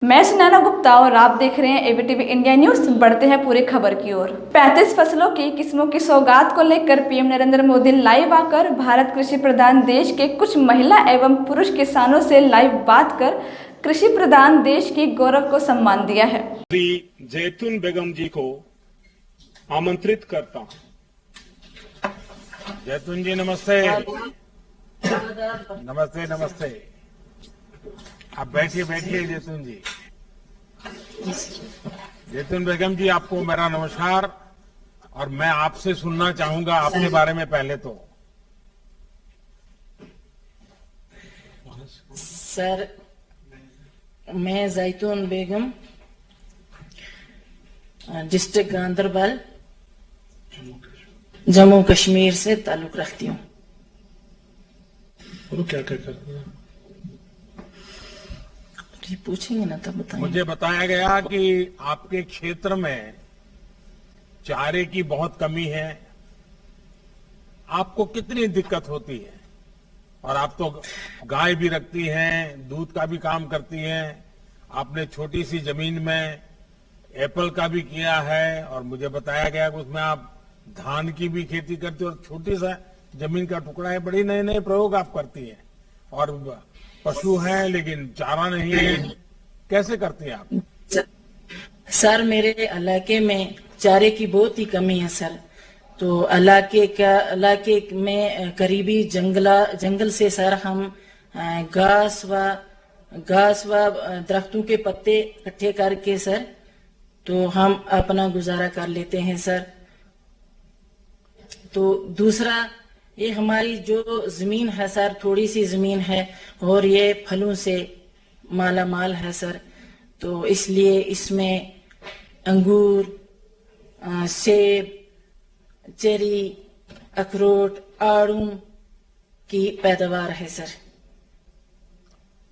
मैं सुनैना गुप्ता और आप देख रहे हैं एबीटीवी इंडिया न्यूज। बढ़ते हैं पूरी खबर की ओर। 35 फसलों की किस्मों की सौगात को लेकर पीएम नरेंद्र मोदी लाइव आकर भारत कृषि प्रधान देश के कुछ महिला एवं पुरुष किसानों से लाइव बात कर कृषि प्रधान देश की गौरव को सम्मान दिया है। जैतून बेगम जी को आमंत्रित करता हूं। जैतून जी नमस्ते। नमस्ते नमस्ते। आप बैठिए बैठिए जैतून जी। जैतून बेगम जी, आपको मेरा नमस्कार। और मैं आपसे सुनना चाहूंगा आपके बारे में। पहले तो सर, मैं जैतून बेगम, डिस्ट्रिक्ट गांधरबल, जम्मू कश्मीर से ताल्लुक रखती हूँ। क्या क्या करते हैं? पूछेंगे ना तब बताएंगे। मुझे बताया गया कि आपके क्षेत्र में चारे की बहुत कमी है। आपको कितनी दिक्कत होती है? और आप तो गाय भी रखती हैं, दूध का भी काम करती हैं। आपने छोटी सी जमीन में एप्पल का भी किया है, और मुझे बताया गया कि उसमें आप धान की भी खेती करती हैं, और छोटी सा जमीन का टुकड़ा है। बड़ी नए नए प्रयोग आप करती हैं। और पशु हैं लेकिन चारा नहीं है। कैसे करती हैं आप? सर, मेरे इलाके में चारे की बहुत ही कमी है सर। तो इलाके में करीबी जंगल से सर हम घास व दरख्तों के पत्ते इकट्ठे करके सर तो हम अपना गुजारा कर लेते हैं सर। तो दूसरा, ये हमारी जो जमीन है सर, थोड़ी सी जमीन है और ये फलों से माला माल है सर। तो इसलिए इसमें अंगूर, सेब, चेरी, अखरोट, आड़ू की पैदावार है सर।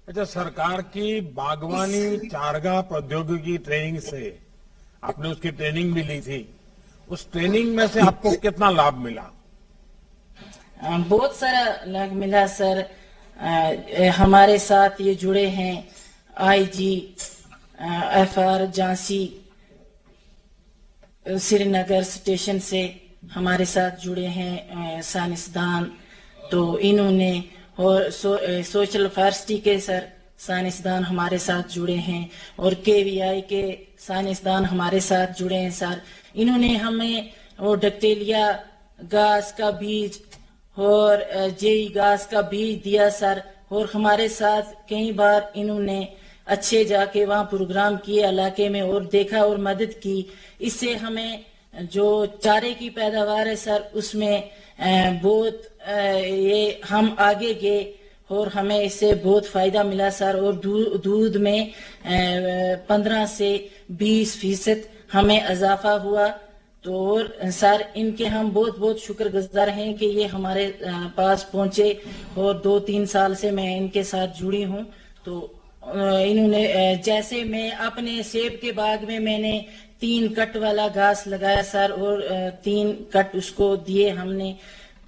अच्छा, सरकार की बागवानी चारागाह प्रौद्योगिकी ट्रेनिंग से आपने उसकी ट्रेनिंग भी ली थी। उस ट्रेनिंग में से आपको कितना लाभ मिला? बहुत सारा लाभ मिला सर। हमारे साथ ये जुड़े हैं IG, FR Jhansi, Srinagar station से हमारे साथ जुड़े हैं साइंसदान। तो इन्होंने और सोशल फॉरेस्ट्री के सर साइंसदान हमारे साथ जुड़े हैं, और केवीआई के साइंसदान हमारे साथ जुड़े हैं सर। इन्होंने हमें वो डक्टेलिया घास का बीज और जेई घास का बीज दिया सर। और हमारे साथ कई बार इन्होंने अच्छे जाके वहाँ प्रोग्राम किए इलाके में और देखा और मदद की। इससे हमें जो चारे की पैदावार है सर, उसमें बहुत ये हम आगे गए और हमें इससे बहुत फायदा मिला सर। और दूध में 15 से 20% हमें इजाफा हुआ। तो और सर, इनके हम बहुत बहुत शुक्रगुजार हैं कि ये हमारे पास पहुंचे, और 2-3 साल से मैं इनके साथ जुड़ी हूं। तो इन्होंने जैसे मैं अपने सेब के बाग में मैंने 3 कट वाला घास लगाया सर, और 3 कट उसको दिए हमने।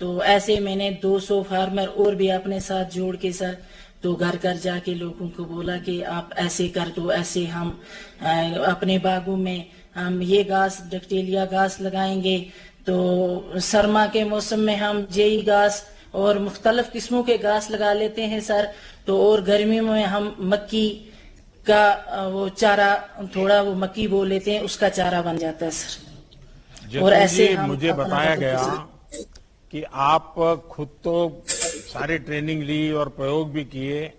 तो ऐसे मैंने 200 फार्मर और भी अपने साथ जोड़ के सर तो घर घर जाके लोगों को बोला कि आप ऐसे कर दो, ऐसे हम अपने बागों में हम ये घास डक्टेलिया घास लगाएंगे। तो सरमा के मौसम में हम जेई घास और मुख्तलिफ किस्मों के घास लगा लेते हैं सर। तो और गर्मियों में हम मक्की का वो चारा, थोड़ा वो मक्की बो लेते हैं, उसका चारा बन जाता है सर। और ऐसे मुझे बताया गया कि आप खुद तो सारी ट्रेनिंग ली और प्रयोग भी किए,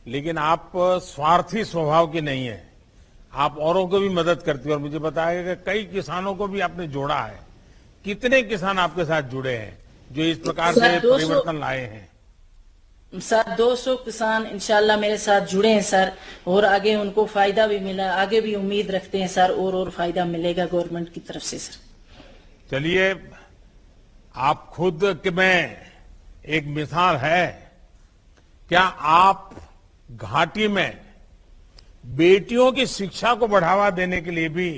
लेकिन आप स्वार्थी स्वभाव की नहीं है। आप औरों को भी मदद करती है। और मुझे बताया गया कि कई किसानों को भी आपने जोड़ा है। कितने किसान आपके साथ जुड़े हैं जो इस प्रकार से परिवर्तन लाए हैं? सर 200 किसान इंशाल्लाह मेरे साथ जुड़े हैं सर, और आगे उनको फायदा भी मिला। आगे भी उम्मीद रखते हैं सर और फायदा मिलेगा गवर्नमेंट की तरफ से सर। चलिए, आप खुद में एक मिसाल है। क्या आप घाटी में बेटियों की शिक्षा को बढ़ावा देने के लिए भी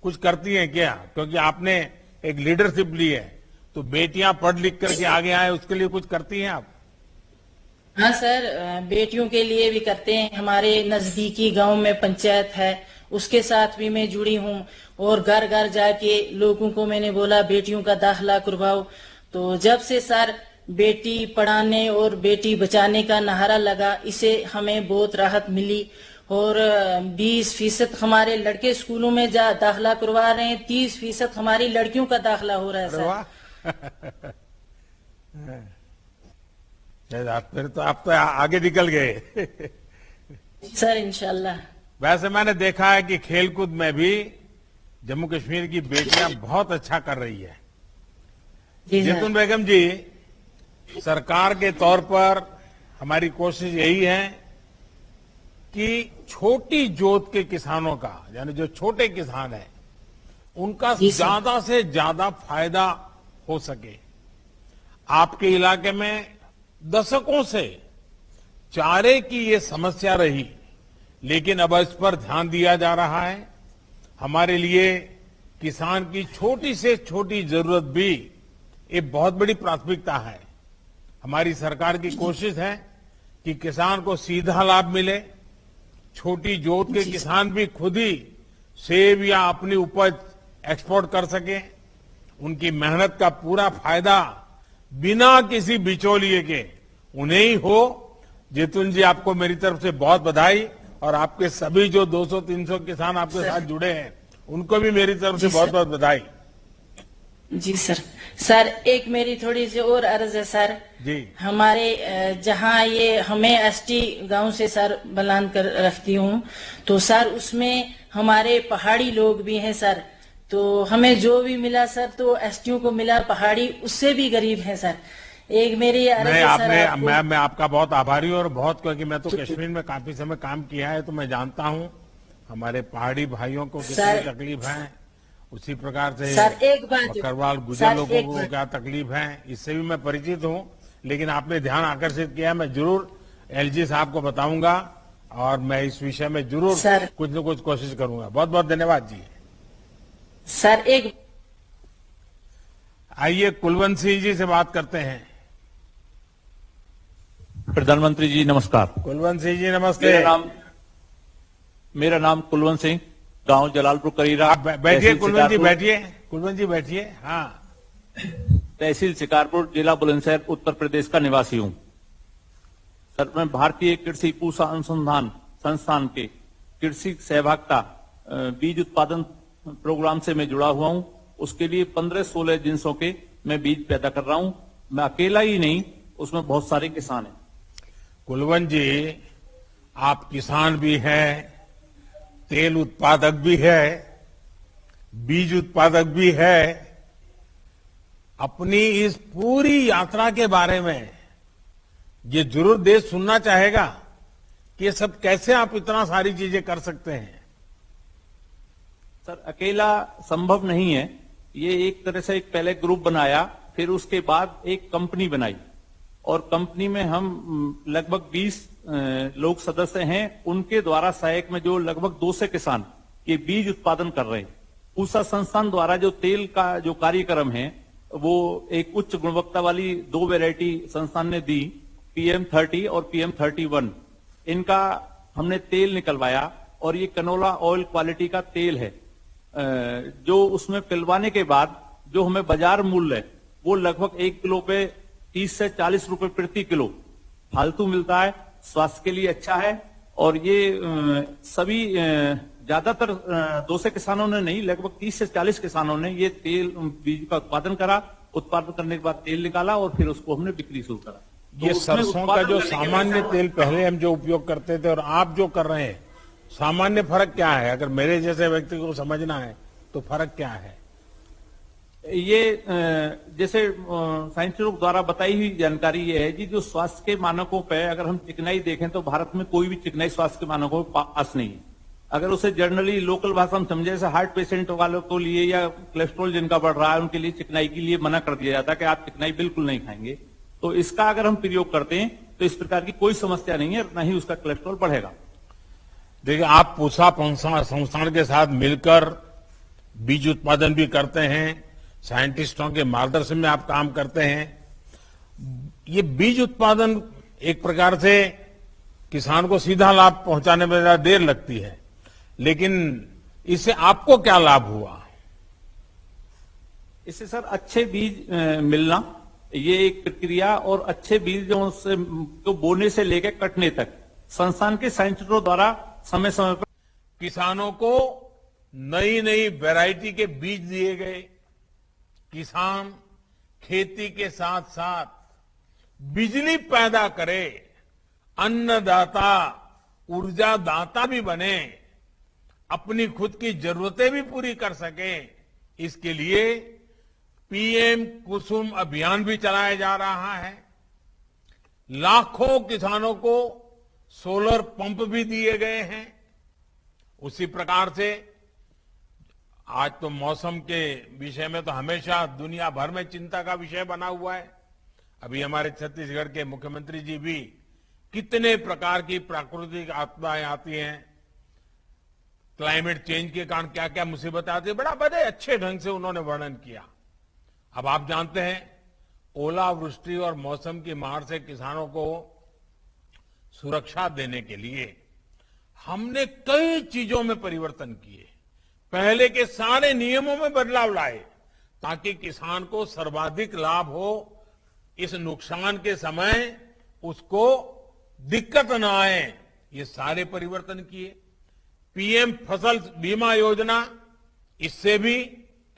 कुछ करती हैं क्या? क्योंकि आपने एक लीडरशिप ली है, तो बेटियां पढ़ लिख करके आगे आए, उसके लिए कुछ करती हैं आप? हाँ सर, बेटियों के लिए भी करते हैं। हमारे नजदीकी गांव में पंचायत है, उसके साथ भी मैं जुड़ी हूँ। और घर घर जाके लोगों को मैंने बोला बेटियों का दाखिला करवाओ। तो जब से सर बेटी पढ़ाने और बेटी बचाने का नारा लगा, इसे हमें बहुत राहत मिली। और 20% हमारे लड़के स्कूलों में दाखिला करवा रहे हैं, 30% हमारी लड़कियों का दाखिला हो रहा है अरे सर। वाह फिर तो आप तो आगे निकल गए। सर इंशाल्लाह। वैसे मैंने देखा है कि खेलकूद में भी जम्मू कश्मीर की बेटियां बहुत अच्छा कर रही है। जी सर। जैतून बेगम जी, सरकार के तौर पर हमारी कोशिश यही है कि छोटी जोत के किसानों का, यानी जो छोटे किसान हैं, उनका जी सर। ज्यादा से ज्यादा फायदा हो सके। आपके इलाके में दशकों से चारे की ये समस्या रही, लेकिन अब इस पर ध्यान दिया जा रहा है। हमारे लिए किसान की छोटी से छोटी जरूरत भी एक बहुत बड़ी प्राथमिकता है। हमारी सरकार की कोशिश है कि किसान को सीधा लाभ मिले। छोटी जोत के किसान भी खुद ही सेब या अपनी उपज एक्सपोर्ट कर सके। उनकी मेहनत का पूरा फायदा बिना किसी बिचौलिए के उन्हें ही हो। जैतून जी, आपको मेरी तरफ से बहुत बधाई, और आपके सभी जो 200-300 किसान आपके साथ जुड़े हैं, उनको भी मेरी तरफ से बहुत बहुत बधाई। जी सर। सर एक मेरी थोड़ी सी और अर्ज है सर। जी। हमारे जहाँ ये हमें एसटी गांव से सर बलान कर रखती हूँ, तो सर उसमें हमारे पहाड़ी लोग भी हैं सर। तो हमें जो भी मिला सर तो एसटीओ को मिला, पहाड़ी उससे भी गरीब है सर। एक मेरी अर्ज नहीं, है सर आपने मैं आपका बहुत आभारी हूँ, और बहुत, क्योंकि मैं तो कश्मीर में काफी समय काम किया है, तो मैं जानता हूँ हमारे पहाड़ी भाइयों को कितनी तकलीफ है। उसी प्रकार से सर एक बात, बकरवाल गुजर लोगों को क्या तकलीफ है, इससे भी मैं परिचित हूँ। लेकिन आपने ध्यान आकर्षित किया, मैं जरूर एलजी साहब को बताऊंगा, और मैं इस विषय में जरूर कुछ न कुछ कोशिश करूंगा। बहुत बहुत धन्यवाद जी। सर एक आइए कुलवंत सिंह जी से बात करते हैं। प्रधानमंत्री जी नमस्कार। कुलवंत सिंह जी नमस्ते। मेरा नाम कुलवंत सिंह, गांव जलालपुर करीरा। आप बैठिए कुलवंत जी, बैठिए कुलवंत जी, बैठिए। हाँ। तहसील शिकारपुर, जिला बुलंदशहर, उत्तर प्रदेश का निवासी हूं। सर, मैं भारतीय कृषि पूषा अनुसंधान संस्थान के कृषि सहभागिता बीज उत्पादन प्रोग्राम से मैं जुड़ा हुआ हूं। उसके लिए 15-16 जिनसों के मैं बीज पैदा कर रहा हूं। मैं अकेला ही नहीं, उसमें बहुत सारे किसान हैं। कुलवंत जी, आप किसान भी हैं, तेल उत्पादक भी है, बीज उत्पादक भी है। अपनी इस पूरी यात्रा के बारे में ये जरूर देश सुनना चाहेगा कि ये सब कैसे आप इतना सारी चीजें कर सकते हैं। सर, अकेला संभव नहीं है। ये एक तरह से एक पहले ग्रुप बनाया, फिर उसके बाद एक कंपनी बनाई, और कंपनी में हम लगभग 20 लोग सदस्य हैं। उनके द्वारा सहायक में जो लगभग 200 किसान ये बीज उत्पादन कर रहे हैं। पूषा संस्थान द्वारा जो तेल का जो कार्यक्रम है, वो एक उच्च गुणवत्ता वाली 2 वैरायटी संस्थान ने दी, PM30 और PM31। इनका हमने तेल निकलवाया, और ये कनोला ऑयल क्वालिटी का तेल है। जो उसमें पिलवाने के बाद जो हमें बाजार मूल्य है, वो लगभग 1 किलो पे 30 से 40 रुपए प्रति किलो फालतू मिलता है। स्वास्थ्य के लिए अच्छा है। और ये सभी ज्यादातर 200 किसानों ने नहीं, लगभग 30 से 40 किसानों ने ये तेल बीज का उत्पादन करा। उत्पादन करने के बाद तेल निकाला, और फिर उसको हमने बिक्री शुरू करा। ये सरसों का जो सामान्य तेल पहले हम जो उपयोग करते थे और आप जो कर रहे हैं, सामान्य फर्क क्या है? अगर मेरे जैसे व्यक्ति को समझना है तो फर्क क्या है? ये जैसे साइंटिस्टों द्वारा बताई हुई जानकारी ये है जी, जो स्वास्थ्य के मानकों पे अगर हम चिकनाई देखें तो भारत में कोई भी चिकनाई स्वास्थ्य के मानकों पे पास नहीं है। अगर उसे जनरली लोकल भाषा में समझे, जैसे हार्ट पेशेंट वालों को लिए या कोलेस्ट्रॉल जिनका बढ़ रहा है, उनके लिए चिकनाई के लिए मना कर दिया जाता है कि आप चिकनाई बिल्कुल नहीं खाएंगे। तो इसका अगर हम प्रयोग करते हैं तो इस प्रकार की कोई समस्या नहीं है, न ही उसका कोलेस्ट्रॉल बढ़ेगा। देखिए, आप पूषा संस्थान के साथ मिलकर बीज उत्पादन भी करते हैं, साइंटिस्टों के मार्गदर्शन में आप काम करते हैं। ये बीज उत्पादन एक प्रकार से किसान को सीधा लाभ पहुंचाने में जरा देर लगती है, लेकिन इससे आपको क्या लाभ हुआ? इससे सर अच्छे बीज मिलना, ये एक प्रक्रिया, और अच्छे बीजों से तो बोने से लेकर कटने तक संस्थान के साइंटिस्टों द्वारा समय समय पर किसानों को नई नई वैरायटी के बीज दिए गए। किसान खेती के साथ साथ बिजली पैदा करे, अन्नदाता, ऊर्जादाता भी बने, अपनी खुद की जरूरतें भी पूरी कर सके। इसके लिए पीएम कुसुम अभियान भी चलाया जा रहा है। लाखों किसानों को सोलर पंप भी दिए गए हैं। उसी प्रकार से आज तो मौसम के विषय में तो हमेशा दुनिया भर में चिंता का विषय बना हुआ है। अभी हमारे छत्तीसगढ़ के मुख्यमंत्री जी भी कितने प्रकार की प्राकृतिक आपदाएं आती हैं, क्लाइमेट चेंज के कारण क्या क्या मुसीबतें आती है, बड़ा बड़े अच्छे ढंग से उन्होंने वर्णन किया। अब आप जानते हैं, ओलावृष्टि और मौसम की मार से किसानों को सुरक्षा देने के लिए हमने कई चीजों में परिवर्तन किए। पहले के सारे नियमों में बदलाव लाए ताकि किसान को सर्वाधिक लाभ हो, इस नुकसान के समय उसको दिक्कत न आए, ये सारे परिवर्तन किए। पीएम फसल बीमा योजना, इससे भी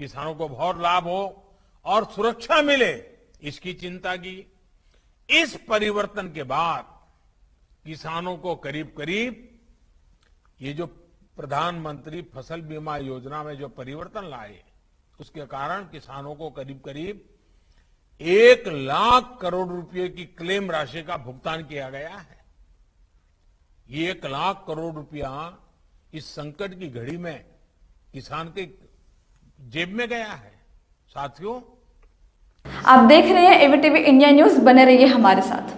किसानों को बहुत लाभ हो और सुरक्षा मिले, इसकी चिंता की। इस परिवर्तन के बाद किसानों को करीब करीब ये जो प्रधानमंत्री फसल बीमा योजना में जो परिवर्तन लाए, उसके कारण किसानों को करीब करीब 1 लाख करोड़ रुपए की क्लेम राशि का भुगतान किया गया है। ये 1 लाख करोड़ रुपया इस संकट की घड़ी में किसान के जेब में गया है। साथियों, आप देख रहे हैं एबीटीवी इंडिया न्यूज, बने रहिए हमारे साथ।